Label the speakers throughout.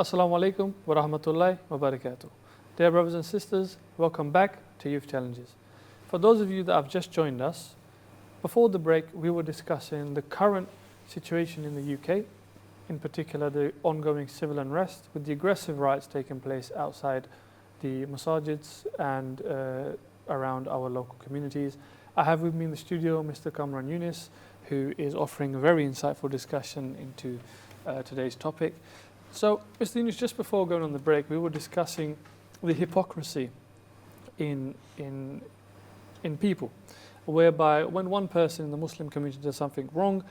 Speaker 1: Assalamu alaikum wa rahmatullahi wa barakatuh. Dear brothers and sisters, welcome back to Youth Challenges. For those of you that have just joined us, before the break we were discussing the current situation in the UK, in particular the ongoing civil unrest with the aggressive riots taking place outside the masajids and around our local communities. I have with me in the studio Mr. Kamran Yunus, who is offering a very insightful discussion into today's topic. So, Mr. Yunus, just before going on the break, we were discussing the hypocrisy in people, whereby when one person in the Muslim community does something wrong,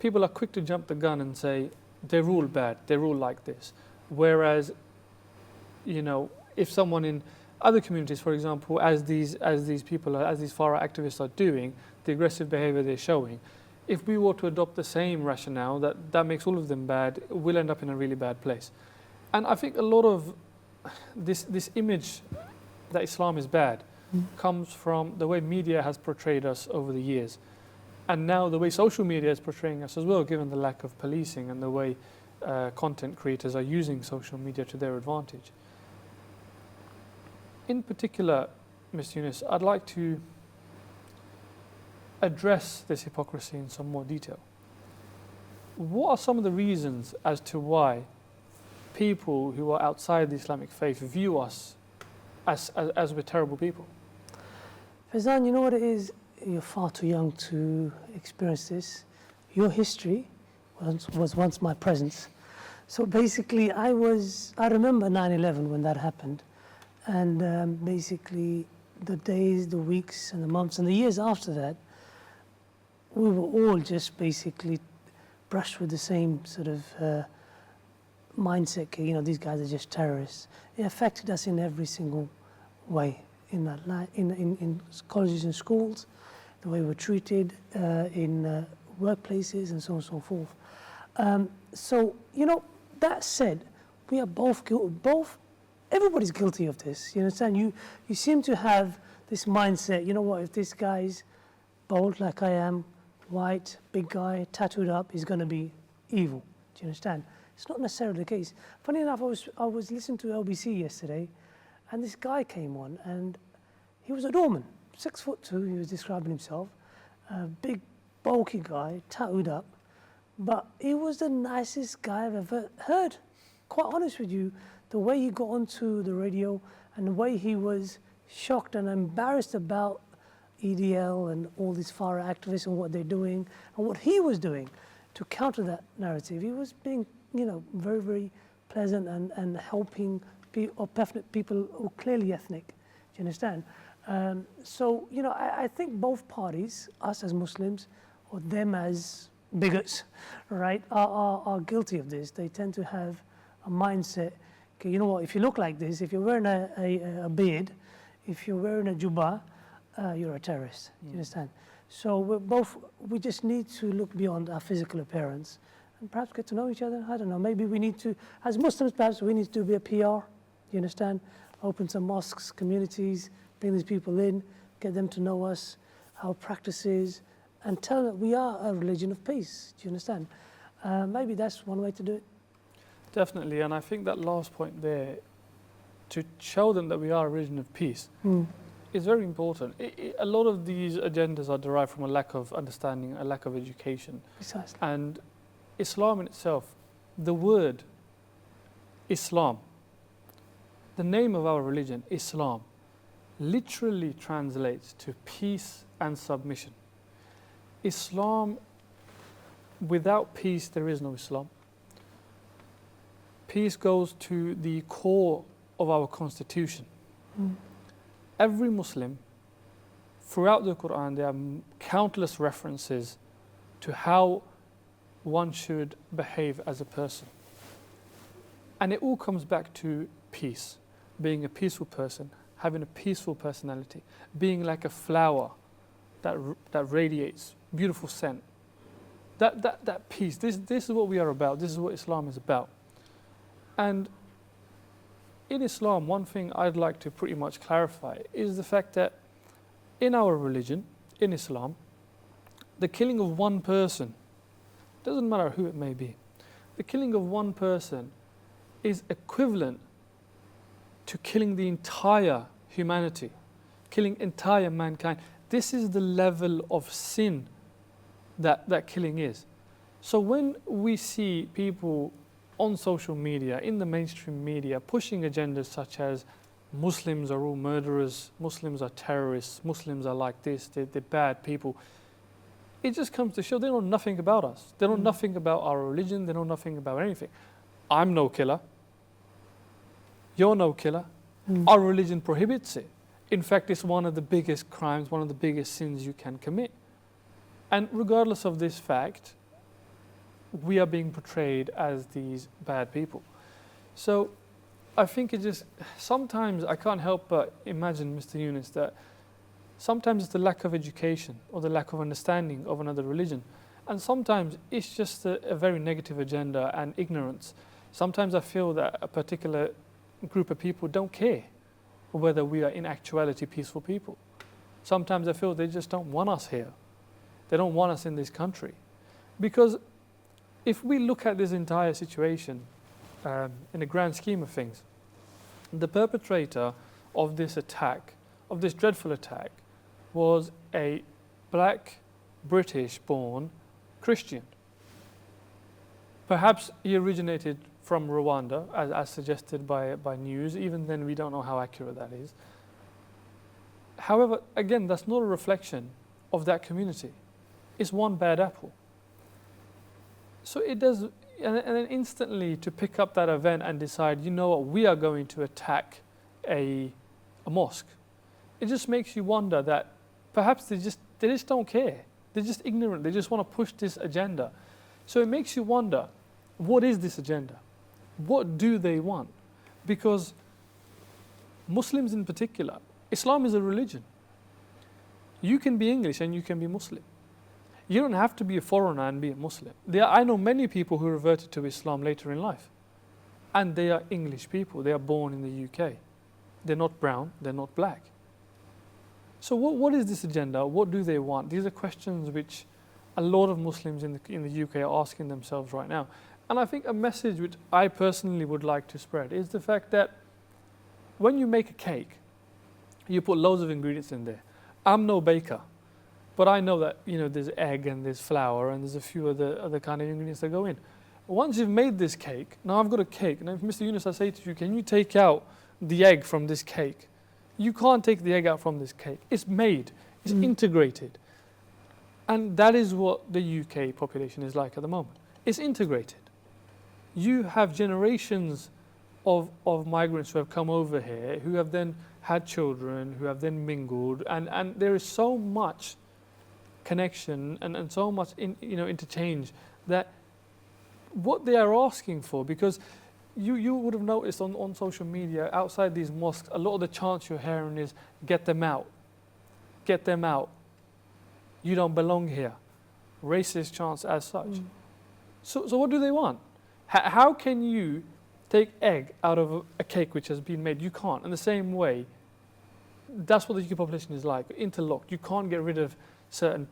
Speaker 1: people are quick to jump the gun and say they rule bad, they rule like this. Whereas, you know, if someone in other communities, for example, as these people are, as these far right activists are doing, the aggressive behavior they're showing, if we were to adopt the same rationale that makes all of them bad, we'll end up in a really bad place. And I think a lot of this image that Islam is bad comes from the way media has portrayed us over the years. And now the way social media is portraying us as well, given the lack of policing and the way content creators are using social media to their advantage. In particular, Ms. Yunus, I'd like to address this hypocrisy in some more detail. What are some of the reasons as to why people who are outside the Islamic faith view us as we're terrible people?
Speaker 2: Faizan, you know what it is? You're far too young to experience this. Your history was once my presence. So basically, I remember 9/11 when that happened. And basically, the days, the weeks, and the months, and the years after that, we were all just basically brushed with the same sort of mindset. You know, these guys are just terrorists. It affected us in every single way, in colleges and schools, the way we're treated in workplaces, and so on and so forth. So, you know, that said, we are both guilty. Everybody's guilty of this. You understand? You seem to have this mindset. You know what? If this guy's bold like I am, white, big guy, tattooed up, he's going to be evil. Do you understand? It's not necessarily the case. Funny enough, I was listening to LBC yesterday, and this guy came on, and he was a doorman, 6'2". He was describing himself, a big, bulky guy, tattooed up, but he was the nicest guy I've ever heard. Quite honest with you, the way he got onto the radio and the way he was shocked and embarrassed about EDL and all these far activists and what they're doing and what he was doing to counter that narrative. He was being, you know, very, very pleasant and helping people who are clearly ethnic. Do you understand? So, you know, I think both parties, us as Muslims or them as bigots, right, are guilty of this. They tend to have a mindset. Okay, you know what, if you look like this, if you're wearing a beard, if you're wearing a jubbah, you're a terrorist. Do you understand? So we just need to look beyond our physical appearance and perhaps get to know each other. I don't know, maybe we need to, as Muslims, perhaps we need to do a bit of PR. You understand? Open some mosques, communities, bring these people in, get them to know us, our practices, and tell them that we are a religion of peace. Do you understand? Maybe that's one way to do it.
Speaker 1: Definitely, and I think that last point there, to show them that we are a religion of peace, is very important. A lot of these agendas are derived from a lack of understanding, a lack of education.
Speaker 2: Precisely.
Speaker 1: And Islam in itself, the word Islam, the name of our religion, Islam, literally translates to peace and submission. Islam, without peace, there is no Islam. Peace goes to the core of our constitution. Every Muslim, throughout the Quran, there are countless references to how one should behave as a person. And it all comes back to peace, being a peaceful person, having a peaceful personality, being like a flower that radiates beautiful scent. That peace, this is what we are about, this is what Islam is about. And in Islam, one thing I'd like to pretty much clarify is the fact that in our religion, in Islam, the killing of one person, doesn't matter who it may be, the killing of one person is equivalent to killing the entire humanity, killing entire mankind. This is the level of sin that killing is. So when we see people on social media, in the mainstream media, pushing agendas such as Muslims are all murderers, Muslims are terrorists, Muslims are like this, they're bad people, it just comes to show they know nothing about us. They know nothing about our religion, they know nothing about anything. I'm no killer. You're no killer. Our religion prohibits it. In fact, it's one of the biggest crimes, one of the biggest sins you can commit. And regardless of this fact, we are being portrayed as these bad people. So I think it just, sometimes I can't help but imagine, Mr. Yunus, that sometimes it's the lack of education or the lack of understanding of another religion. And sometimes it's just a very negative agenda and ignorance. Sometimes I feel that a particular group of people don't care whether we are in actuality peaceful people. Sometimes I feel they just don't want us here. They don't want us in this country. Because if we look at this entire situation in the grand scheme of things, the perpetrator of this attack, of this dreadful attack, was a black, British-born Christian. Perhaps he originated from Rwanda, as suggested by news. Even then, we don't know how accurate that is. However, again, that's not a reflection of that community. It's one bad apple. So it does, and then instantly to pick up that event and decide, you know what, we are going to attack a mosque. It just makes you wonder that perhaps they just don't care. They're just ignorant. They just want to push this agenda. So it makes you wonder, what is this agenda? What do they want? Because Muslims in particular, Islam is a religion. You can be English and you can be Muslim. You don't have to be a foreigner and be a Muslim. I know many people who reverted to Islam later in life. And they are English people. They are born in the UK. They're not brown, they're not black. So what is this agenda? What do they want? These are questions which a lot of Muslims in the UK are asking themselves right now. And I think a message which I personally would like to spread is the fact that when you make a cake, you put loads of ingredients in there. I'm no baker, but I know that there's egg and there's flour and there's a few other kind of ingredients that go in. Once you've made this cake, now I've got a cake. Now, if Mr. Yunus, I say to you, can you take out the egg from this cake? You can't take the egg out from this cake. It's made, it's integrated. And that is what the UK population is like at the moment. It's integrated. You have generations of migrants who have come over here, who have then had children, who have then mingled, and there is so much connection and so much interchange that what they are asking for, because you would have noticed on social media, outside these mosques, a lot of the chants you're hearing is, get them out, get them out, you don't belong here. Racist chants as such. So what do they want? How can you take egg out of a cake which has been made? You can't. In the same way, that's what the UK population is like, interlocked. You can't get rid of certain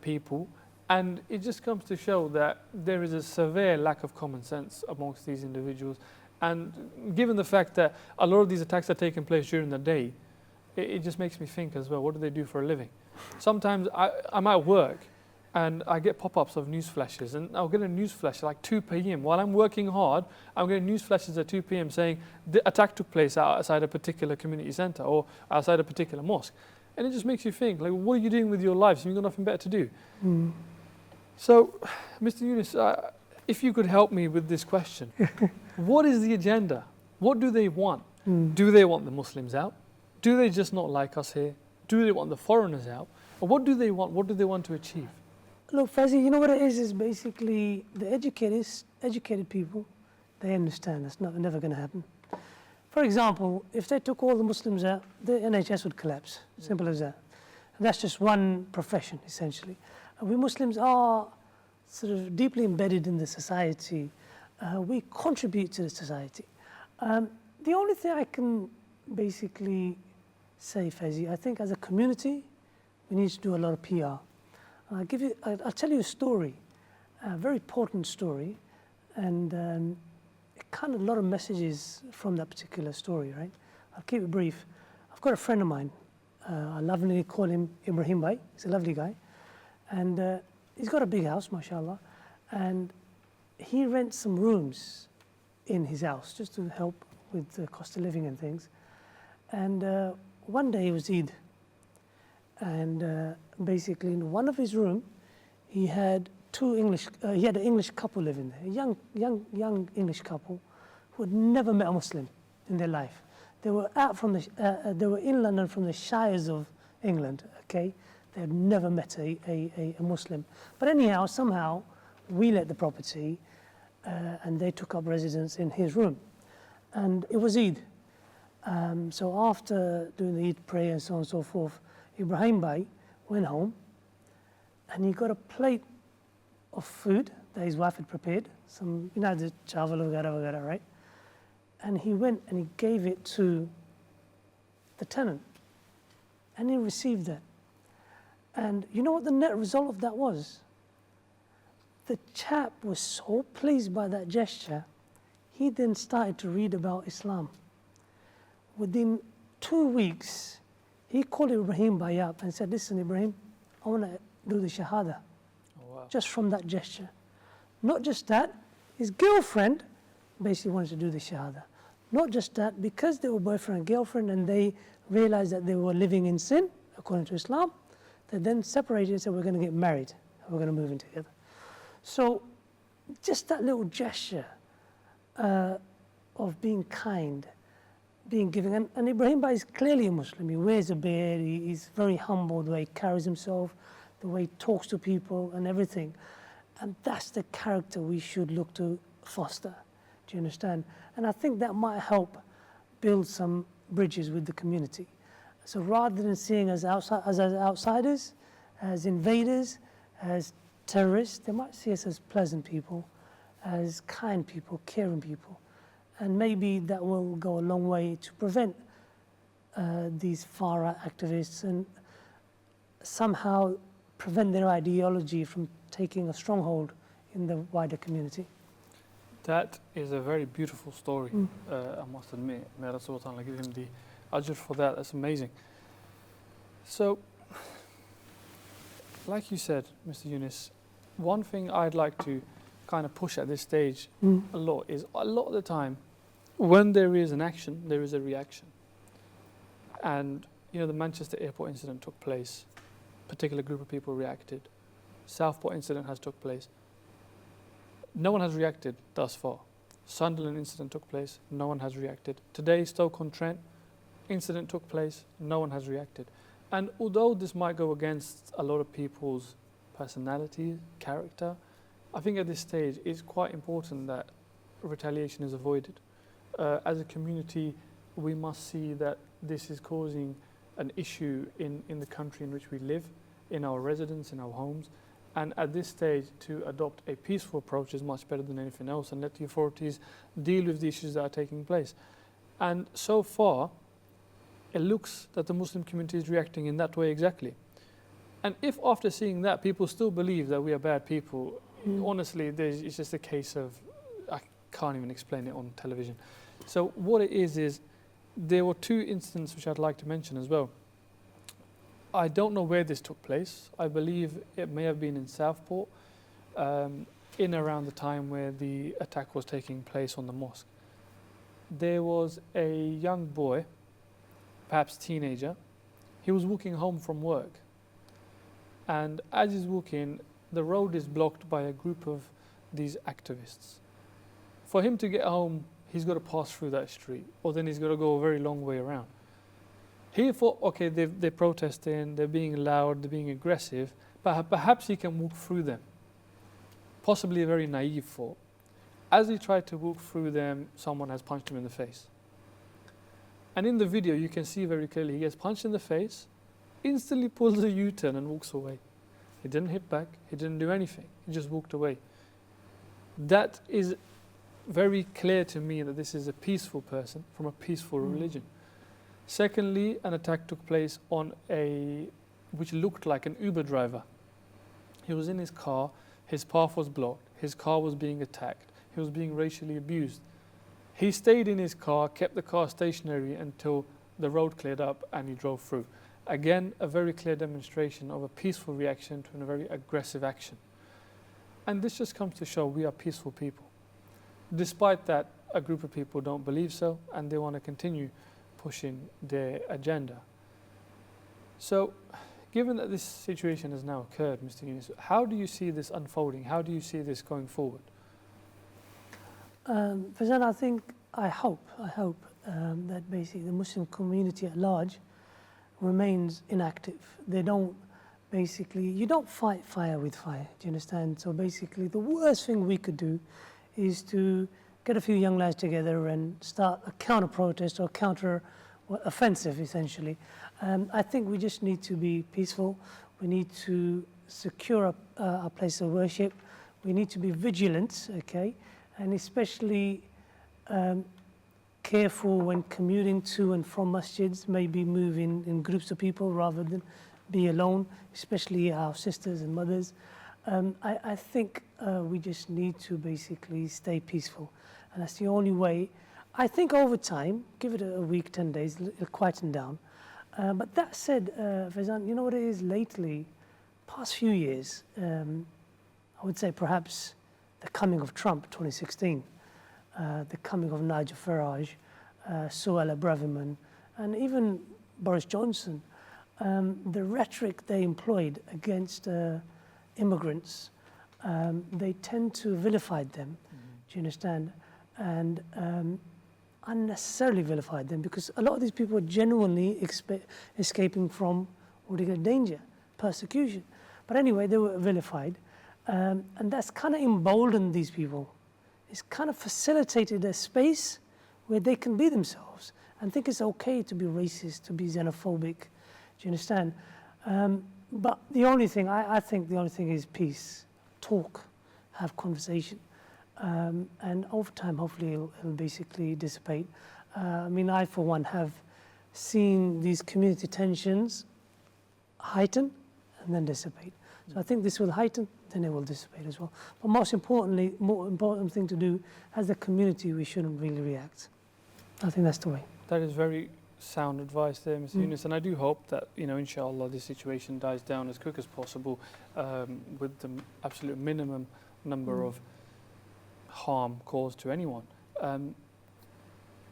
Speaker 1: people. And it just comes to show that there is a severe lack of common sense amongst these individuals. And given the fact that a lot of these attacks are taking place during the day, it just makes me think as well, what do they do for a living? Sometimes I'm at work and I get pop-ups of news flashes, and I'll get a news flash at like 2 p.m. While I'm working hard, I'm getting news flashes at 2 p.m. saying the attack took place outside a particular community centre or outside a particular mosque. And it just makes you think, like, what are you doing with your lives? You've got nothing better to do. So, Mr. Yunus, if you could help me with this question, what is the agenda? What do they want? Do they want the Muslims out? Do they just not like us here? Do they want the foreigners out? Or what do they want? What do they want to achieve?
Speaker 2: Look, Faizi, you know what it is basically the educated people, they understand that's never going to happen. For example, if they took all the Muslims out, the NHS would collapse. Simple as that. And that's just one profession, essentially. And we Muslims are sort of deeply embedded in the society. We contribute to the society. The only thing I can basically say, Faizi, I think as a community, we need to do a lot of PR. I'll tell you a story, a very important story, and kind of a lot of messages from that particular story, right? I'll keep it brief. I've got a friend of mine. I lovingly call him Ibrahim Bhai. He's a lovely guy. And he's got a big house, mashallah. And he rents some rooms in his house just to help with the cost of living and things. And one day it was Eid. And basically in one of his room, he had he had an English couple living there, a young English couple who had never met a Muslim in their life. They were they were in London from the shires of England, okay? They had never met a Muslim. But anyhow, somehow, we let the property and they took up residence in his room. And it was Eid. So after doing the Eid prayer and so on and so forth, Ibrahim Bhai went home and he got a plate of food that his wife had prepared, some, you know, the chawal vagara, right? And he went and he gave it to the tenant and he received that. And you know what the net result of that was? The chap was so pleased by that gesture, he then started to read about Islam. Within 2 weeks, he called Ibrahim Bhai up and said, listen, Ibrahim, I want to do the Shahada.
Speaker 1: Oh, wow.
Speaker 2: Just from that gesture. Not just that, his girlfriend basically wanted to do the Shahada. Not just that, because they were boyfriend and girlfriend and they realized that they were living in sin, according to Islam, they then separated and said, we're going to get married, and we're going to move in together. So just that little gesture of being kind, being giving, and Ibrahim Bhai is clearly a Muslim. He wears a beard, he's very humble, the way he carries himself, the way he talks to people and everything. And that's the character we should look to foster. Do you understand? And I think that might help build some bridges with the community. So rather than seeing us as outsiders, as invaders, as terrorists, they might see us as pleasant people, as kind people, caring people. And maybe that will go a long way to prevent these far-right activists and somehow prevent their ideology from taking a stronghold in the wider community.
Speaker 1: That is a very beautiful story, I must admit. May Allah subhanahu wa ta'ala give him the ajr for that. That's amazing. So, like you said, Mr. Yunus, one thing I'd like to kind of push at this stage a lot is, a lot of the time, when there is an action, there is a reaction. And, you know, the Manchester airport incident took place, a particular group of people reacted. Southport incident has took place. No one has reacted thus far. Sunderland incident took place, no one has reacted. Today, Stoke-on-Trent incident took place, no one has reacted. And although this might go against a lot of people's personality, character, I think at this stage it's quite important that retaliation is avoided. As a community, we must see that this is causing an issue in the country in which we live, in our residence, in our homes. And at this stage, to adopt a peaceful approach is much better than anything else, and let the authorities deal with the issues that are taking place. And so far, it looks that the Muslim community is reacting in that way exactly. And if after seeing that, people still believe that we are bad people, honestly, it's just a case of, I can't even explain it on television. So what it is there were 2 incidents which I'd like to mention as well. I don't know where this took place. I believe it may have been in Southport, in around the time where the attack was taking place on the mosque. There was a young boy, perhaps teenager. He was walking home from work. And as he's walking, the road is blocked by a group of these activists. For him to get home, he's got to pass through that street, or then he's got to go a very long way around. He thought, okay, they're protesting, they're being loud, they're being aggressive, but perhaps he can walk through them. Possibly a very naive thought. As he tried to walk through them, someone has punched him in the face. And in the video, you can see very clearly, he gets punched in the face, instantly pulls a U-turn and walks away. He didn't hit back, he didn't do anything, he just walked away. That is very clear to me that this is a peaceful person from a peaceful religion. Secondly, an attack took place on which looked like an Uber driver. He was in his car, his path was blocked, his car was being attacked, he was being racially abused. He stayed in his car, kept the car stationary until the road cleared up and he drove through. Again, a very clear demonstration of a peaceful reaction to a very aggressive action. And this just comes to show we are peaceful people. Despite that, a group of people don't believe so and they want to continue pushing their agenda. So, given that this situation has now occurred, Mr. Yunus, how do you see this unfolding? How do you see this going forward?
Speaker 2: Faizan, I hope that basically the Muslim community at large remains inactive. They don't you don't fight fire with fire, do you understand? So basically the worst thing we could do is to get a few young lads together and start a counter-protest or counter-offensive, essentially. I think we just need to be peaceful. We need to secure a place of worship. We need to be vigilant, okay? And especially careful when commuting to and from masjids, maybe move in groups of people rather than be alone, especially our sisters and mothers. I think we just need to basically stay peaceful. And that's the only way. I think over time, give it a week, 10 days, it'll quieten down. But that said, Faizan, you know what it is lately? Past few years, I would say perhaps the coming of Trump, 2016, the coming of Nigel Farage, Suella Braverman, and even Boris Johnson, the rhetoric they employed against immigrants, they tend to vilify them, do you understand? And unnecessarily vilified them because a lot of these people are genuinely escaping from danger, persecution. But anyway, they were vilified. And that's kind of emboldened these people. It's kind of facilitated a space where they can be themselves and think it's okay to be racist, to be xenophobic. Do you understand? But the only thing, I think the only thing is peace. Talk, have conversation. And over time, hopefully, it'll basically dissipate. I, for one, have seen these community tensions heighten and then dissipate. So I think this will heighten, then it will dissipate as well. But most importantly, more important thing to do, as a community, we shouldn't really react. I think that's the way.
Speaker 1: That is very sound advice there, Mr. Yunus, and I do hope that, inshallah, this situation dies down as quick as possible with the absolute minimum number of harm caused to anyone.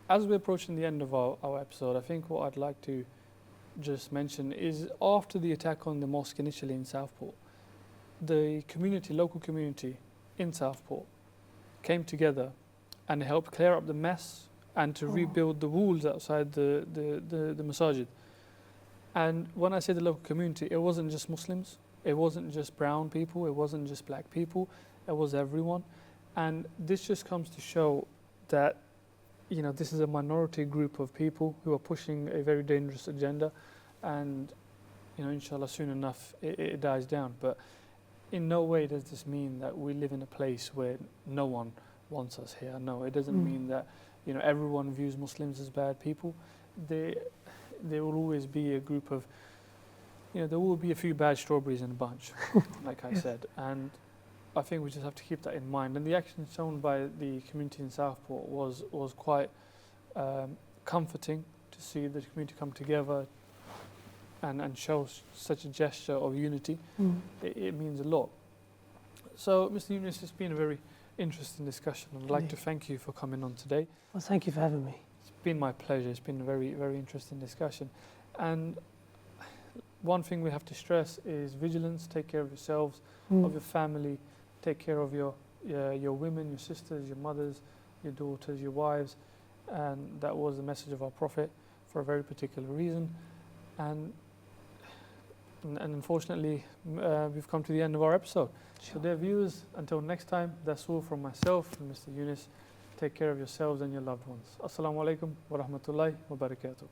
Speaker 1: As we're approaching the end of our episode, I think what I'd like to just mention is after the attack on the mosque initially in Southport, the local community in Southport came together and helped clear up the mess and to rebuild the walls outside the masajid. And when I say the local community, it wasn't just Muslims, it wasn't just brown people, it wasn't just black people, it was everyone. And this just comes to show that, this is a minority group of people who are pushing a very dangerous agenda, and, inshallah, soon enough it dies down. But in no way does this mean that we live in a place where no one wants us here. No, it doesn't mean that, everyone views Muslims as bad people. There will always be a group of, there will be a few bad strawberries in a bunch, like I said. And I think we just have to keep that in mind. And the action shown by the community in Southport was quite comforting to see the community come together and show such a gesture of unity. It means a lot. So, Mr. Yunus, it's been a very interesting discussion. I'd like to thank you for coming on today.
Speaker 2: Well, thank you for having me.
Speaker 1: It's been my pleasure. It's been a very, very interesting discussion. And one thing we have to stress is vigilance. Take care of yourselves, of your family. Take care of your women, your sisters, your mothers, your daughters, your wives. And that was the message of our Prophet for a very particular reason. And unfortunately, we've come to the end of our episode. So dear viewers, until next time, that's all from myself and Mr. Yunus. Take care of yourselves and your loved ones. Assalamu alaikum wa rahmatullahi wa barakatuh.